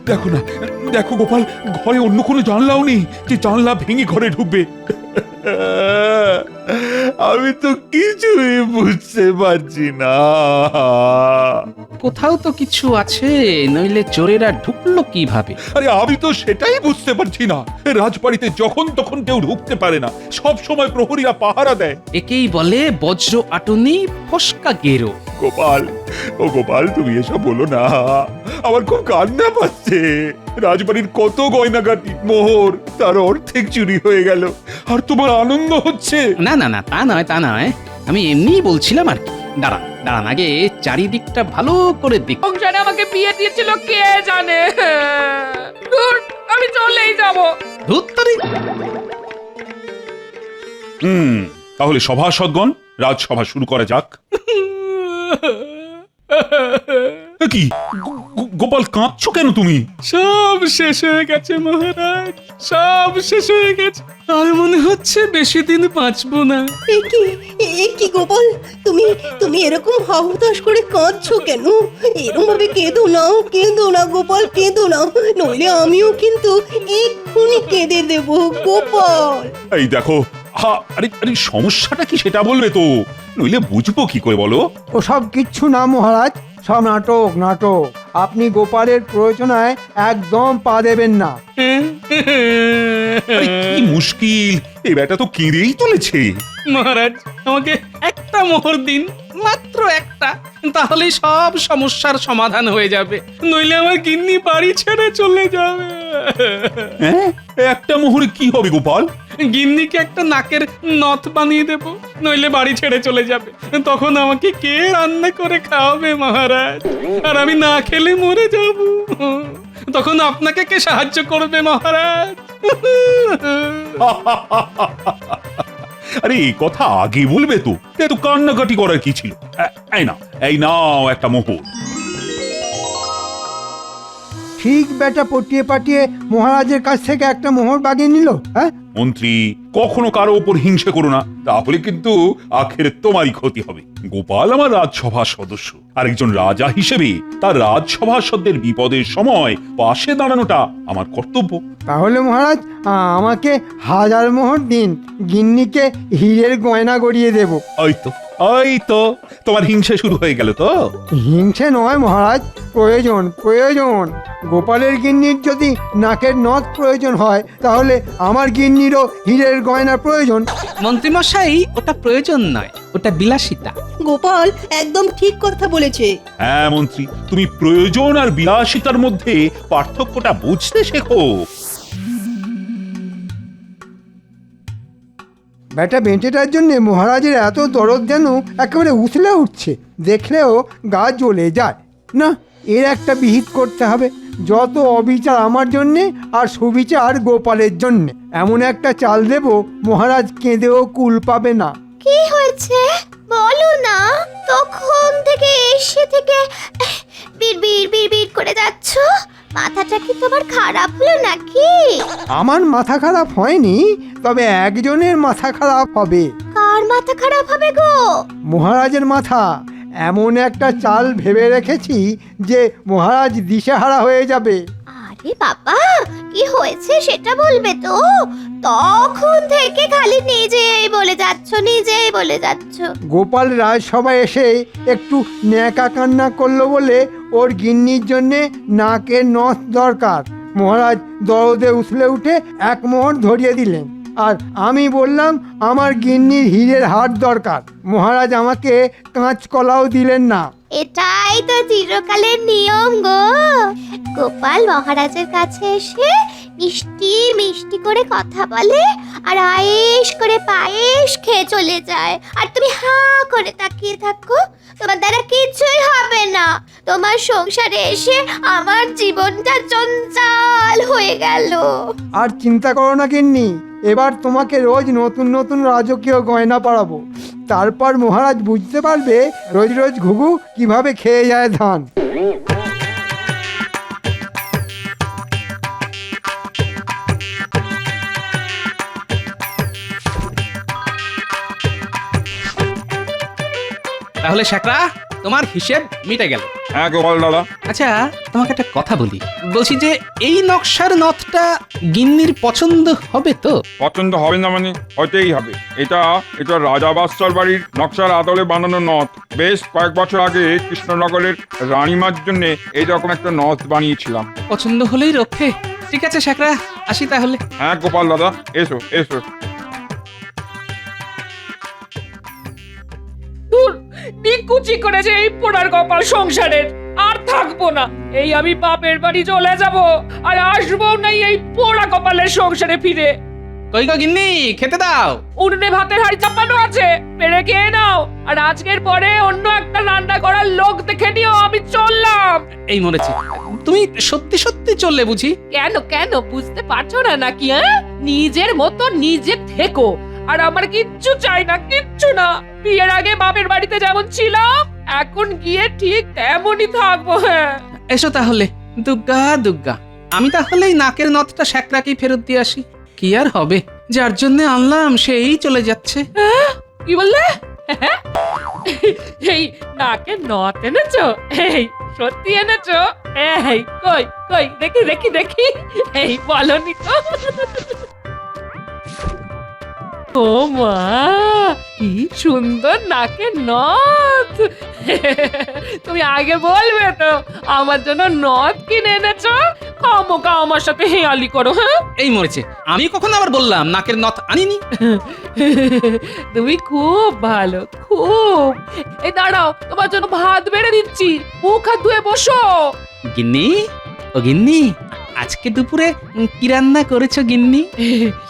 দেখো না, দেখো গোপাল, ঘরে অন্য কোনো জানলাও নেই যে জানলা ভেঙে ঘরে ঢুকবে। আমি তো কিছুই বুঝতে পারছি না। কোথাও তো কিছু আছে, নইলে চোরেরা ঢুকলো কিভাবে? আরে আমি তো সেটাই বুঝতে পারছি না। রাজবাড়িতে যখন তখন কেউ ঢুকতে পারে না, সব সময় প্রহরীরা পাহারা দেয়। একেই বলে বজ্র আটুনি ফসকা গেরো। গোপাল, ও গোপাল, তুমি এসব বলো না, আমার খুব কান্না পাচ্ছে। রাজবাড়ির কত গয়নাগাটি, মোহর, তার অর্ধেক চুরি হয়ে গেল, আর তোমার আনন্দ হচ্ছে? না না না, তা নয় তা নয়, আমি এমনিই বলছিলাম আর কি। দাঁড়ান দাঁড়ান, আগে চারিদিকটা ভালো করে দেখ। সংসারে আমাকে বিয়ে দিয়েছিল কে জানে। ধুর, আমি চলেই যাব। ধুত্তরি। তাহলে সভাসদগণ, রাজসভা শুরু করা যাক। এ কি গোপাল, কাঁদছো কেন তুমি? সব শেষ হয়ে গেছে মহারাজ, সব শেষ হয়ে গেছে। আর মনে হচ্ছে বেশি দিন বাঁচবো না। এ কি গোপাল, তুমি তুমি এরকম হাহুতাশ করে কাঁদছো কেন? এরকম ভাবে কেঁদো না গোপাল, কেঁদো না, নইলে আমিও কিন্তু এক্ষুনি কেঁদে দেব গোপাল। এই দেখো, আরে আরে সমস্যাটা কি সেটা বলবে তো, নইলে বুঝবো কি করে বলো। ওসব কিচ্ছু না মহারাজ, সব নাটক নাটক। আপনি গোপালের প্রয়োজনায় একদম পা দেবেন না। আরে কি মুশকিল, এই ব্যাটা তো কেঁদেই চলেছে। মহারাজ, আমাকে একটা মোহর দিন, মাত্র একটা, তাহলে সব সমস্যার সমাধান হয়ে যাবে। নইলে আমার গিন্নি বাড়ি ছেড়ে চলে যাবে। হ্যাঁ, একটা মোহরে কি হবে গোপাল? গিন্নিকে একটা নাকের নথ বানিয়ে দেব, নইলে বাড়ি ছেড়ে চলে যাবে। তখন আমাকে কে রান্না করে খাওয়াবে মহারাজ? আর আমি না খেলে মরে যাব। তখন আপনাকে কে সাহায্য করবে মহারাজ? আরে এই কথা আগে বলবে তো, এত কান্নাকাটি করার কি ছিল? এই নাও একটা মোহর। ঠিক বেটা পটিয়ে পাটিয়ে মহারাজের কাছ থেকে একটা মোহর বাগিয়ে নিল। হ্যাঁ, মন্ত্রী, কখনো কারো ওপর হিংসে করো না, তাহলে কিন্তু আখেরে তোমারই ক্ষতি হবে। গোপাল আমার রাজসভার সদস্য, আর একজন রাজা হিসেবে তার রাজসভাসদের বিপদের সময় পাশে দাঁড়ানোটা আমার কর্তব্য। তাহলে মহারাজ আমাকে 1000 মোহর দিন, গিন্নিকে হীরের গয়না গড়িয়ে দেব। ওই তো তোমার হিংসে শুরু হয়ে গেল তো। হিংসে নয় মহারাজ, প্রয়োজন প্রয়োজন। গোপালের গিন্নির যদি নাকের নথ প্রয়োজন হয়, তাহলে আমার গিন্নিরও হীরের গয়না প্রয়োজন। মন্ত্রীমশাই, ওটা প্রয়োজন নয়, ওটা বিলাসিতা। গোপাল একদম ঠিক কথা বলেছে। হ্যাঁ মন্ত্রী, তুমি প্রয়োজন আর বিলাসিতার মধ্যে পার্থক্যটা বুঝতে শেখো। বেটা বেঁটেটার জন্য মহারাজের এত দরদ যেন একেবারে উথলে উঠছে, দেখলেও গা জ্বলে যায়। না, এর একটা বিহিত করতে হবে। যত অবিচার আমার জন্যে, আর সুবিচার গোপালের জন্যে। এমন একটা চাল দেব, মহারাজ কেঁদেও কুল পাবে না। কি হয়েছে বলো না? তখন থেকে এসে থেকে বিড়বিড় করে যাচ্ছ। মাথাটা কি তোমার খারাপ হলো নাকি? আমার মাথা খারাপ হয়নি, তবে একজনের মাথা খারাপ হবে। কার মাথা খারাপ হবে গো? মহারাজের মাথা। এমন একটা চাল ভেবে রেখেছি যে মহারাজ দিশেহারা হয়ে যাবে। আরে বাবা, কি হয়েছে সেটা বলবে তো? তখন থেকে খালি নিজেই বলে যাচ্ছ। গোপাল রাজসভায় এসে একটু ন্যাকা কান্না করলো বলে ওর গিন্নির জন্যে নাকের নথ দরকার। মহারাজ দরদে উছলে উঠে 1 মোহর ধরিয়ে দিলেন, আর আমি বললাম আমার গিন্নির হীরের হার দরকার। মহারাজ আমাকে কাঁচকলাও দিলেন না। এটাই তো চিরকালের নিয়ম গো। গোপাল মহারাজের কাছে এসে মিষ্টি করে কথা বলে, আর আয়েশ করে পায়েস খেয়ে চলে যায়, আর তুমি হাঁ করে তাকিয়ে থাকো। তোমার দ্বারা কিছুই হবে না। তোমার সংসারে এসে আমার জীবনটা চঞ্চল হয়ে গেল। আর চিন্তা করো না গিন্নি, এবার তোমাকে রোজ নতুন নতুন রাজকীয় গয়না পরাবো। তারপর মহারাজ বুঝতে পারবে রোজ রোজ ঘুঘু কিভাবে খেয়ে যায় ধান। তাহলে শেখরা, তোমার হিসেব মিটে গেল। হ্যাঁ গোপাল দাদা। আচ্ছা তোমাকে একটা কথা বলি, বলছি যে এই নকশার নথটা গিন্নির পছন্দ হবে তো? পছন্দ হবে না মানে? হতেই হবে। এটা এটা রাজা বাদশার বাড়ির নকশার আদলে বানানো নথ। বেশ কয়েক বছর আগে কৃষ্ণনগরের রানীমার জন্য এইরকম একটা নথ বানিয়েছিলাম। পছন্দ হলেই রক্ষে। ঠিক আছে শেখরা, আসি তাহলে। হ্যাঁ গোপাল দাদা, এসো এসো। দূর নিকুচি করেছে এই পোড়ার কপাল সংসারের। আর থাকবো না, এই আমি বাপের বাড়ি চলে যাব, আর আসবো না এই পোড়া কপালের সংসারে ফিরে। কই গো গিন্নি, খেতে দাও। উনুনে ভাতের হাড়ি চাপানো আছে, পেরে খেয়ে নাও। আর আজকের পরে অন্য একটা রান্না করার লোক দেখে নিও, আমি চললাম। এই মরেছে, তুমি সত্যি সত্যি চললে বুঝি? কেন কেন বুঝতে পারছো না নাকি? হ্যাঁ, নিজের মতো নিজে থেকো, আর আমার কিচ্ছু চাই না, কিচ্ছু না। বিয়ের আগে বাপের বাড়িতে যেমন ছিলাম, এখন গিয়ে ঠিক তেমনই থাকবো। হ্যাঁ এসো তাহলে, দুগ্গা দুগ্গা। আমি তাহলে এই নাকের নথটা শেখরাকেই ফেরত দিয়ে আসি। কি আর হবে, যার জন্য আনলাম সেই চলে যাচ্ছে। কি বললে? এই নাকে নথ এনেছো? এই সত্যি এনেছো? এই কই কই দেখি দেখি দেখি। এই বলনি তো। ও মা, কি সুন্দর নাকের নথ। তুমি আগে বলবে তো, আমার জন্য নথ কিনে এনেছো। খামোকা আমার সাথে হেয়ালি করো। হ্যাঁ, এই মরেছে, আমি কখন আবার বললাম নাকের নথ আনিনি? তুমি খুব ভালো, খুব। এই দাঁড়াও, তোমার জন্য ভাত বেড়ে দিচ্ছি, মুখ হাত ধুয়ে বসো। গিন্নি, ও গিন্নি, আজকে দুপুরে কি রান্না করেছো গিন্নি?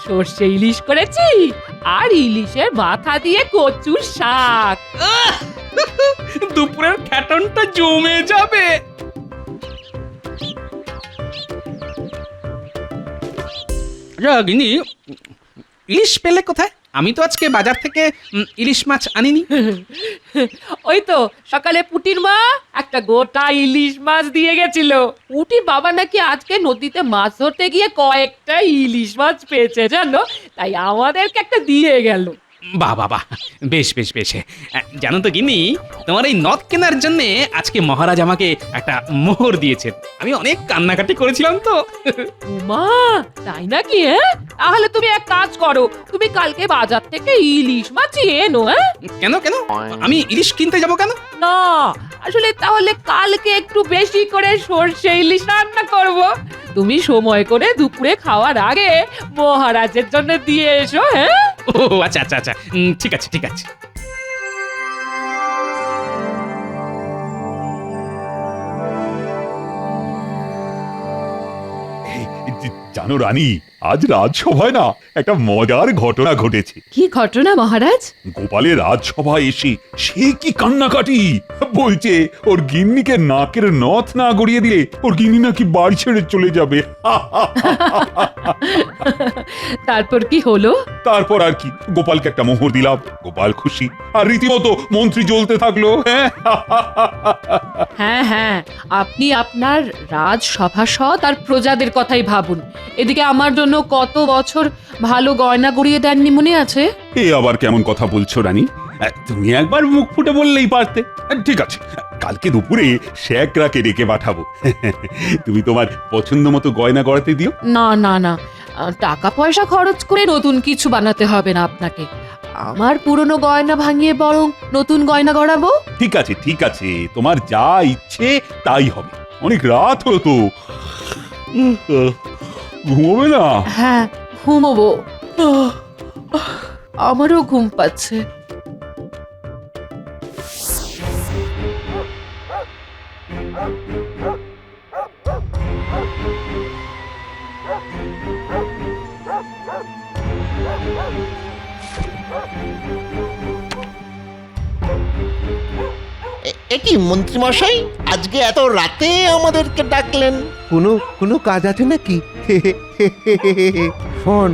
সর্ষে ইলিশ করেছি, আর ইলিশের মাথা দিয়ে কচুর শাক। দুপুরের খ্যাটনটা জমে যাবে। গিন্নি, ইলিশ পেলে কোথায়? আমি তো আজকে বাজার থেকে ইলিশ মাছ আনিনি। ওই তো সকালে পুটির মা একটা গোটা ইলিশ মাছ দিয়ে গেছিল। পুটির বাবা নাকি আজকে নদীতে মাছ ধরতে গিয়ে কয়েকটা ইলিশ মাছ পেয়েছে জানো, তাই আমাদেরকে একটা দিয়ে গেল। বাহ বাহ বাহ, বেশ বেশ বেশ। জানো তো গিন্নি, তোমার এই নথ কেনার জন্য আজকে মহারাজ আমাকে একটা মোহর দিয়েছেন। আমি অনেক কান্নাকাটি করেছিলাম তো। উমা, তাই নাকি? হ্যাঁ, তাহলে তুমি এক কাজ করো, তুমি কালকে বাজার থেকে ইলিশ মাছ এনো। হ্যাঁ, কেন কেন, আমি ইলিশ কিনতে যাব কেন? না, আসলে তাহলে কালকে একটু বেশি করে সর্ষে ইলিশ রান্না করব। তুমি সময় করে দুপুরে খাওয়ার আগে মহারাজের জন্য দিয়ে এসো। হ্যাঁ, ও আচ্ছা আচ্ছা আচ্ছা, ঠিক আছে ঠিক আছে। জানো রানী, আজ রাজসভায় না একটা মজার ঘটনা ঘটেছে। কি ঘটনা মহারাজ? গোপালের রাজসভায় এসে সে কি কান্নাকাটি বলছে, ওর গিন্নিকে নাকের নথ না গড়িয়ে দিলে ওর গিন্নি নাকি বাড়ি ছেড়ে চলে যাবে। তারপর কি হলো? তারপর আর কি, গোপালকে একটা মোহর দিলাম, গোপাল খুশি, আর রীতিমতো মন্ত্রী জ্বলতে থাকলো। হ্যাঁ হ্যাঁ, আপনি আপনার রাজসভাসদ আর প্রজাদের কথাই ভাবুন। এদিকে আমার জন্য কত বছর ভালো গয়না গড়িয়ে দেননি, মনে আছে? এ আবার কেমন কথা বলছো রানী? তুমি একবার মুখ ফুটে বললেই পারতে। ঠিক আছে, কালকে দুপুরে শেখরাকে ডেকে পাঠাবো। তুমি তোমার পছন্দ মতো গয়না গড়াতে দিও। না না না, টাকা পয়সা খরচ করে নতুন কিছু বানাতে হবে না আপনাকে। আমার পুরনো গয়না ভাঙিয়ে বরং নতুন গয়না গড়াবো। ঠিক আছে ঠিক আছে, তোমার যা ইচ্ছে তাই হবে। অনেক রাত হলো তো, ঘুমোবে না? হ্যাঁ, ঘুমোবো। আমারও ঘুম পাচ্ছে। কি মন্ত্রী মশাই, আজকে এত রাতে আমাদেরকে ডাকলেন? কোনো কাজ আছে নাকি? শোন,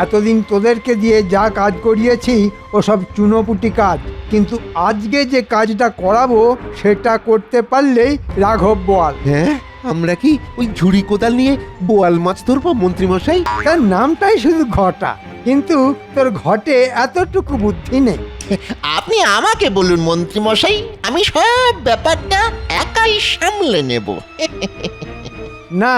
এতদিন তোদেরকে দিয়ে যা কাজ করিয়েছি ওসব চুনোপুটি কাজ, কিন্তু আজকে যে কাজটা করাবো সেটা করতে পারলেই রাঘব বোয়াল। হ্যাঁ, আমরা কি ওই ঝুড়ি কোদাল নিয়ে বোয়াল মাছ ধরবো মন্ত্রী মশাই? তার নামটাই শুধু ঘটা, কিন্তু তোর ঘটে এতটুকু বুদ্ধি নেই। আপনি আমাকে বলুন মন্ত্রী মশাই, আমি সব ব্যাপারটা একাই সামলে নেব। না,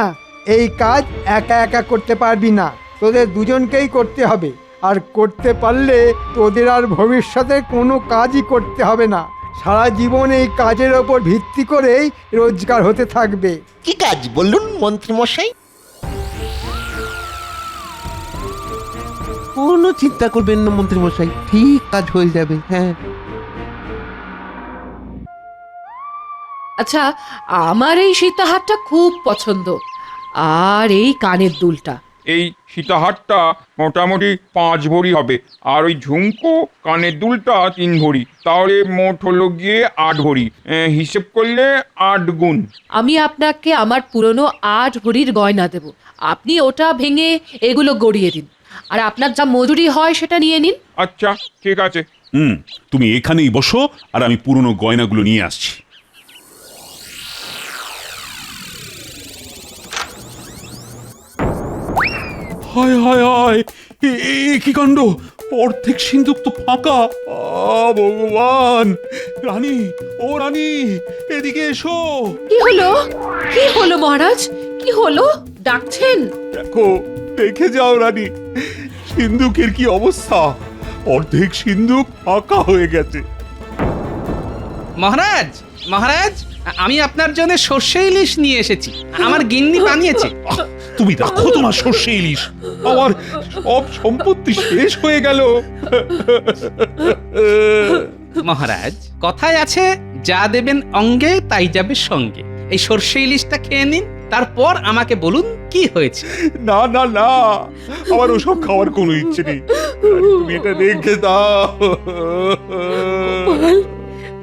এই কাজ একা একা করতে পারবি না, তোদের দুজনকেই করতে হবে। আর করতে পারলে তোদের আর ভবিষ্যতে কোনো কাজই করতে হবে না। সারা জীবন এই কাজের ওপর ভিত্তি করেই রোজগার হতে থাকবে। কি কাজ বলুন মন্ত্রী মশাই? কোনো চিন্তা করবেন না মন্ত্রী মশাই, ঠিক কাজ হয়ে যাবে। হ্যাঁ, আচ্ছা, আমার এই সীতাহারটা খুব পছন্দ, আর এই কানের দুলটা। এই সীতাহারটা মোটামুটি 5 ভরি হবে, আর ওই ঝুমকো কানের দুলটা 3 ভরি, তাহলে মোট হলো গিয়ে 8 ভরি। হিসেব করলে 8 গুণ। আমি আপনাকে আমার পুরনো 8 ভরির গয়না দেব, আপনি ওটা ভেঙে এগুলো গড়িয়ে দিন, আর আপনার যা মজুরি হয় সেটা নিয়ে নিন। আচ্ছা, ঠিক আছে। তুমি এখানেই বসো, আর আমি পুরনো গয়নাগুলো নিয়ে আসছি। হায় হায় হায়, কি কাণ্ড! অর্ধেক সিন্ধুক তো ফাঁকা। ভগবান! রানী, ও রানী, এদিকে এসো। কি হলো? কি হলো মহারাজ? কি হলো? ডাকছেন? দেখো, দেখে যাও রানী, সিন্ধুকের কি অবস্থা। অর্ধেক সিন্ধুক ফাঁকা হয়ে গেছে। মহারাজ, মহারাজ, আমি আপনার জন্য সর্ষে ইলিশ নিয়ে এসেছি, আমার গিন্নি বানিয়েছে। তুমি রাখো তোমার সর্ষে ইলিশ, আমার সব সম্পত্তি শেষ হয়ে গেল। মহারাজ, কথায় আছে, যা দেবেন অঙ্গে তাই যাবে সঙ্গে। এই সর্ষে ইলিশটা খেয়ে নিন, তারপর আমাকে বলুন কি হয়েছে। না না না, আমার ওসব খাওয়ার কোনো ইচ্ছে নেই, তুমি এটা রেখে দাও।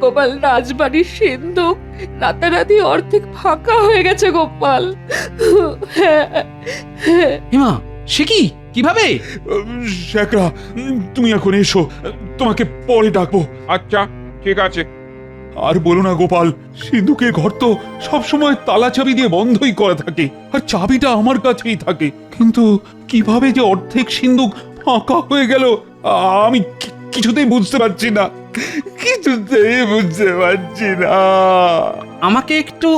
গোপাল, রাজবাড়ির সিন্ধুক রাতারাতি অর্ধেক ফাঁকা হয়ে গেছে গোপাল। হিমা, সে কি? কিভাবে? শেখরা, তুমি এখন এসো, তোমাকে পরে ডাকবো। আচ্ছা, ঠিক আছে। আর বলো না গোপাল, সিন্ধুকের ঘর তো সবসময় তালা চাবি দিয়ে বন্ধই করা থাকে, আর চাবিটা আমার কাছেই থাকে। কিন্তু কিভাবে যে অর্ধেক সিন্ধুক ফাঁকা হয়ে গেল, আমি কিছুতেই বুঝতে পারছি না, কিছুতেই বুঝতে পারছি না। আমাকে একটু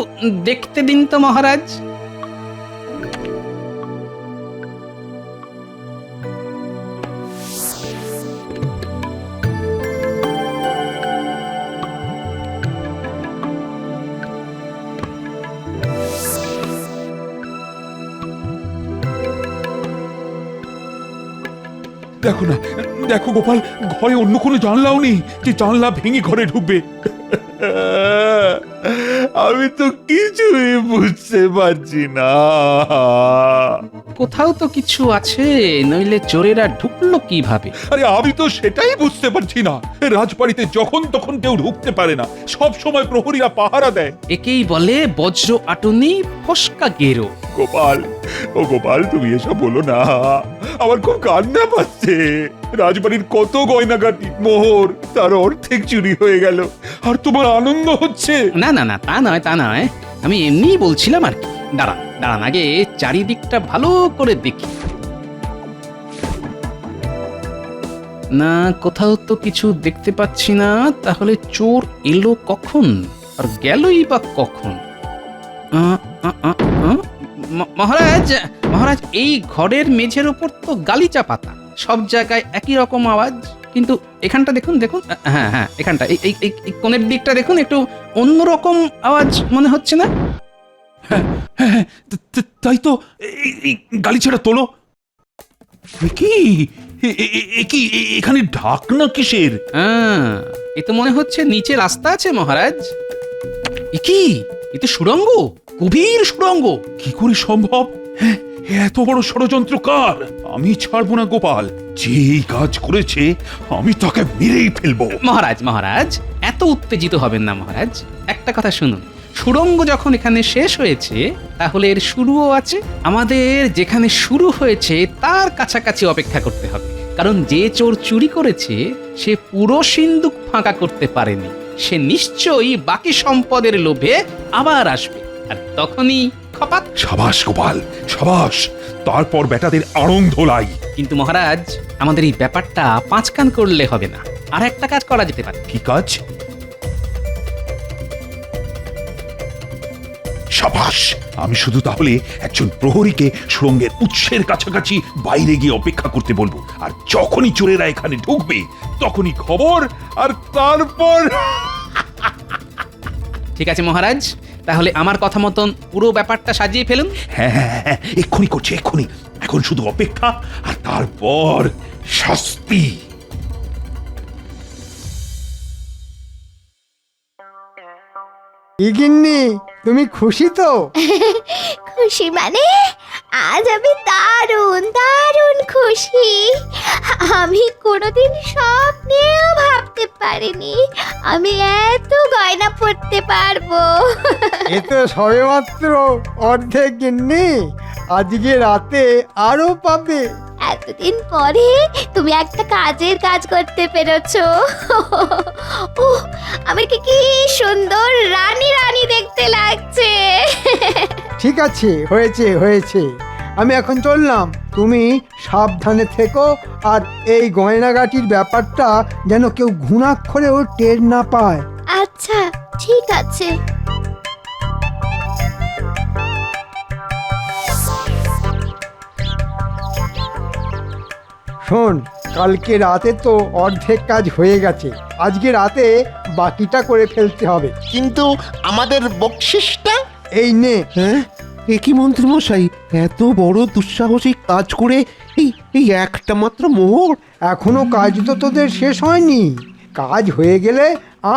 দেখতে দিন তো মহারাজ। দেখো না, দেখো গোপাল, ঘরে অন্য কোনো জানলাও নেই যে জানলা ভেঙে ঘরে ঢুকবে। আমি তো কিছুই বুঝতে পারছি না। কোথাও তো কিছু আছে, নইলে চোরেরা ঢুকলো কিভাবে? আরে আমি তো সেটাই বুঝতে পারছি না। রাজবাড়িতে যখন তখন কেউ ঢুকতে পারে না, সব সময় প্রহরীরা পাহারা দেয়। একেই বলে বজ্র আটুনি ফসকা গেরো। গোপাল, ও গোপাল, তুমি এসব বলো না, আমার খুব কান্না পাচ্ছে। রাজবাড়ির কত গয়নাগাটি, মোহর, তার অর্ধেক চুরি হয়ে গেল, আর তোমার আনন্দ হচ্ছে। না না না, তা নয়, তা নয়, আমি এমনিই বলছিলাম আর কি। দাঁড়ান দাঁড়ান, আগে চারিদিকটা ভালো করে দেখি। না, কোথাও তো কিছু দেখতে পাচ্ছি না। তাহলে চোর এলো কখন আর গেলই বা কখন? মহারাজ, মহারাজ, এই ঘরের মেঝের উপর তো গালিচা পাতা, সব জায়গায় একই রকম আওয়াজ। কিন্তু এখানটা দেখুন, দেখুন, হ্যাঁ হ্যাঁ, এখানটা, এই কোণের দিকটা দেখুন, একটু অন্যরকম আওয়াজ মনে হচ্ছে না? তাই তো, এই গালিচাটা তোলো। কি এখানে ঢাকনা কিসের? এ তো মনে হচ্ছে নিচে রাস্তা আছে মহারাজ। এ কি? এ তো সুড়ঙ্গ, গভীর সুড়ঙ্গ। কি করে সম্ভব? এত বড় ষড়যন্ত্র কার? আমি ছাড়বো না গোপাল, যে এই কাজ করেছে আমি তাকে মেরেই ফেলবো। মহারাজ, মহারাজ, এত উত্তেজিত হবেন না মহারাজ। একটা কথা শুনুন, সুড়ঙ্গ যখন এখানে শেষ হয়েছে, তাহলে এর শুরুও আছে। আমাদের যেখানে শুরু হয়েছে তার কাছাকাছি অপেক্ষা করতে হবে, কারণ যে চোর চুরি করেছে সে পুরো সিন্ধুক ফাঁকা করতে পারেনি। সে নিশ্চয়ই বাকি সম্পদের লোভে আবার আসবে, আর তখনই খপাত। সাবাস গোপাল, সাবাস। তারপর বেটাদের আড়ং ধোলাই। কিন্তু মহারাজ, আমাদের এই ব্যাপারটা 5 কান করলে হবে না। আর একটা কাজ করা যেতে পারে। কি কাজ? সাবাস! আমি শুধু তাহলে একজন প্রহরীকে সুড়ঙ্গের উৎসের কাছাকাছি বাইরে গিয়ে অপেক্ষা করতে বলবো, আর যখনই চোরেরা এখানে ঢুকবে তখনই খবর, আর তারপর ঠিক আছে মহারাজ, তাহলে আমার কথা মতন পুরো ব্যাপারটা সাজিয়ে ফেলুন। হ্যাঁ হ্যাঁ হ্যাঁ, এক্ষুনি করছি এক্ষুনি। এখন শুধু অপেক্ষা আর তারপর শাস্তি। কি গিন্নি, তুমি খুশি তো? খুশি মানে আজ আমি দারুণ দারুণ খুশি। আমি কোনোদিন স্বপ্নেও ভাবতে পারিনি আমি এত গয়না পরতে পারবো। এ তো সবেমাত্র অর্ধেক গিন্নি, আজকে রাতে আরো পাবে। এতদিন পরে তুমি একটা কাজের কাজ করতে পেরেছো। ওহ, আমাকে কি সুন্দর রানী রানী দেখতে লাগছে। ঠিক আছে, হয়েছে হয়েছে, আমি এখন চললাম। তুমি সাবধানে থেকো, আর এই গয়নাগাটির ব্যাপারটা যেন কেউ ঘুণাক্ষরেও টের না পায়। আচ্ছা ঠিক আছে। শোন, কালকে রাতে তো অর্ধেক কাজ হয়ে গেছে, আজকে রাতে বাকিটা করে ফেলতে হবে। কিন্তু আমাদের বকশিসটা? এই নে। হ্যাঁ, এ কি মন্ত্রী মশাই, এত বড় দুঃসাহসিক কাজ করে এই এই একটা মাত্র মোহর? এখনো কাজ তো তোদের শেষ হয়নি। কাজ হয়ে গেলে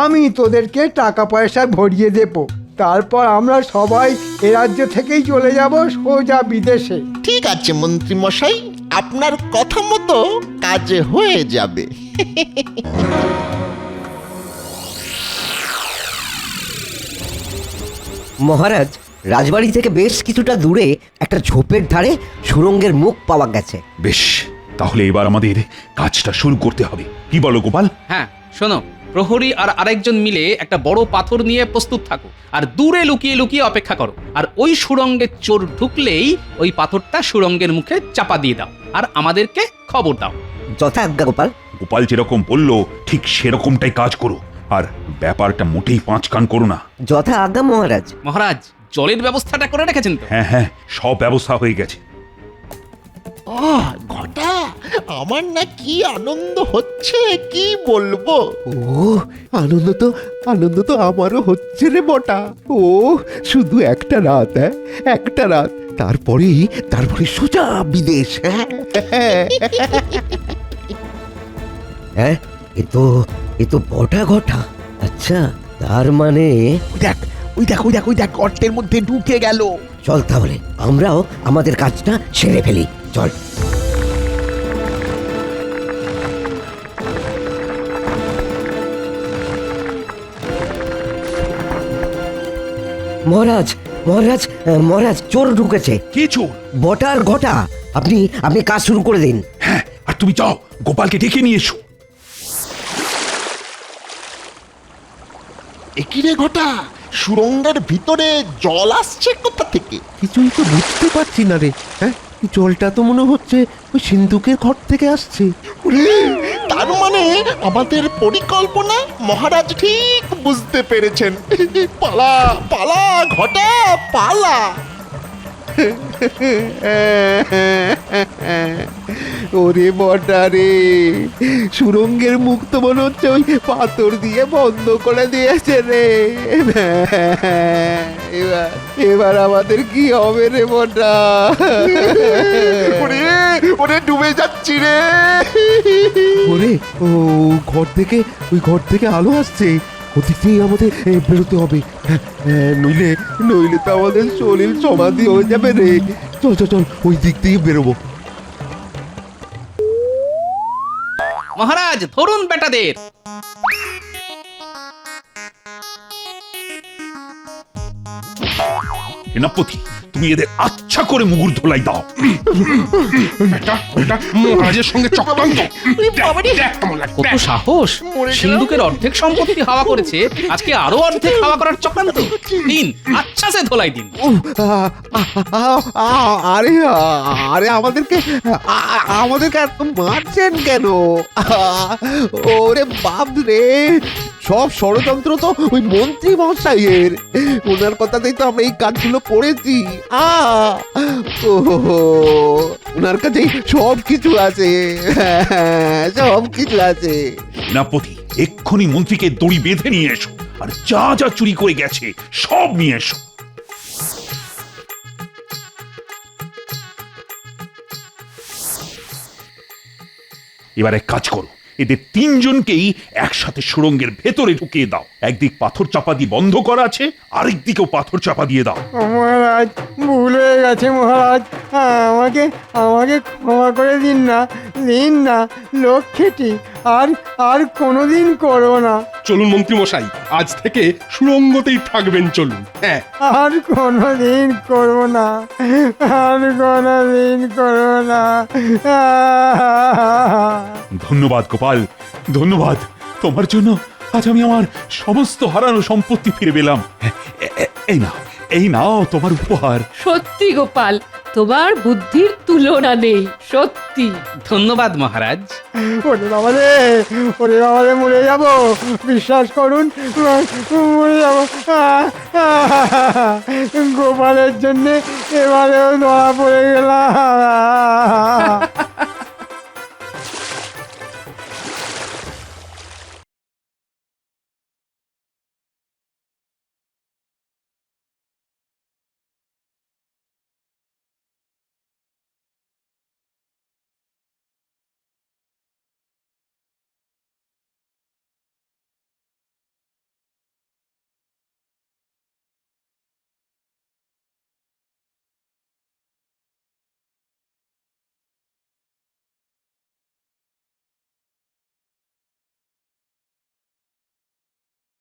আমি তোদেরকে টাকা পয়সা ভরিয়ে দেব। তারপর আমরা সবাই এ রাজ্য থেকেই চলে যাব সোজা বিদেশে। ঠিক আছে মন্ত্রী মশাই, আপনার কথা মতো কাজ হয়ে যাবে। মহারাজ, রাজবাড়ি থেকে বেশ কিছুটা দূরে একটা ঝোপের ধারে সুড়ঙ্গের মুখ পাওয়া গেছে। বেশ, তাহলে এবার আমাদের কাজটা শুরু করতে হবে। কি বলো গোপাল? হ্যাঁ শোনো, প্রহরী আর আরেকজন মিলে একটা বড় পাথর নিয়ে প্রস্তুত থাকো, আর দূরে লুকিয়ে লুকিয়ে অপেক্ষা করো। আর ওই সুড়ঙ্গে চোর ঢুকলেই ওই পাথরটা সুড়ঙ্গের মুখে চাপা দিয়ে দাও, আর আমাদেরকে খবর দাও। যথা আজ্ঞা গোপাল। গোপাল যেরকম বললো ঠিক সেরকমটাই কাজ করো, আর ব্যাপারটা মোটেই পাঁচ কান করো না। যথা আজ্ঞা মহারাজ। মহারাজ, জলের ব্যবস্থাটা করে রেখেছেন তো? হ্যাঁ হ্যাঁ, সব ব্যবস্থা হয়ে গেছে। ঘটা, আমার না কি আনন্দ হচ্ছে কি বলবো। ও, আনন্দ তো আমারও হচ্ছে রে বটা। ও, শুধু একটা রাত, একটা রাত, তারপরে সোজা বিদেশ। হ্যাঁ, এ তো বটা ঘটা। আচ্ছা, তার মানে ওই দেখ গর্তের মধ্যে ঢুকে গেল। চল তাহলে আমরাও আমাদের কাজটা সেরে ফেলি, চল। মহারাজ মহারাজ মহারাজ, চোর ঢুকেছে। কে চোর? বটার ঘটা। আপনি কাজ শুরু করে দিন। হ্যাঁ, আর তুমি যাও গোপালকে ডেকে নিয়ে এসো। একিরে ঘটা, সুড়ঙ্গের ভিতরে জল আসছে কোথা থেকে? কিছুই তো বুঝতে পারছি না রে। হ্যাঁ, জলটা তো মনে হচ্ছে ওই সিন্ধুকের ঘর থেকে আসছে। ওরে, তার মানে আমাদের পরিকল্পনা মহারাজ ঠিক বুঝতে পেরেছেন। পালা পালা ঘটা, পালা। ওরে বটা রে, সুরঙ্গের মুখ তো মনে হচ্ছে ওই পাথর দিয়ে বন্ধ করে দিয়েছে রে। এবার আমাদের কি হবে রে বটা? ওরে ডুবে যাচ্ছি রে। ওরে, ও ওই ঘর থেকে আলো আসছে। ওদিক থেকেই আমাদের বেরোতে হবে। নইলে তো আমাদের শরীর সমাধি হয়ে যাবে রে। চল ওই দিক থেকে বেরোবো। মহারাজ, ধরুন বেটাদের। সেনাপতি, তুমি এদের আচ্ছা করে মুগুর ধোলাই দাও। মহারাজের সঙ্গে চক্রান্ত কত সাহস! সিন্ধুকের অর্ধেক সম্পত্তি হাওয়া করেছে, আজকে আরো অর্ধেক হাওয়া করার চক্রান্ত। দিন আচ্ছা সে ধোলাই দিন। আরে আরে আমাদেরকে আমাদেরকে এত মারছেন কেন? ওরে বাপ রে, সব ষড়যন্ত্র তো ওই মন্ত্রী মশাইয়ের। ওনার কথাতেই তো আমরা এই কাজগুলো করেছি। ও ওনার কাছেই সব কিছু আছে, সব কিছু আছে। সেনাপতি, এক্ষুনি মন্ত্রীকে দড়ি বেঁধে নিয়ে এসো, আর যা যা চুরি করে গেছে সব নিয়ে এসো। এবার এক কাজ করো, এদের তিনজনকেই একসাথে সুড়ঙ্গের ভেতরে ঢুকিয়ে দাও। একদিক পাথর চাপা দিয়ে বন্ধ করা আছে, আরেক দিকেও পাথর চাপা দিয়ে দাও। মহারাজ, ভুল হয়ে গেছে মহারাজ। আমাকে আমাকে ক্ষমা করে দিন না লক্ষ্মীটি। আর কোনোদিন করবো না। চলুন মন্ত্রী মশাই, আজ থেকে সুড়ঙ্গতেই থাকবেন, চলুন। হ্যাঁ, আর কোনোদিন করবো না, আর কোনোদিন করবো না। ধন্যবাদ গোপাল, ধন্যবাদ। তোমার জন্য আজ আমি আমার সমস্ত হারানো সম্পত্তি ফিরে পেলাম। এই নাও তোমার উপহার। সত্যি গোপাল, তোমার বুদ্ধির তুলনা নেই, সত্যি। ধন্যবাদ মহারাজ। ওরে বাবারে মরে যাব, বিশ্বাস করুন, মরে যাব। গোপালের জন্যে এবারেও ধরা পড়ে গেলাম।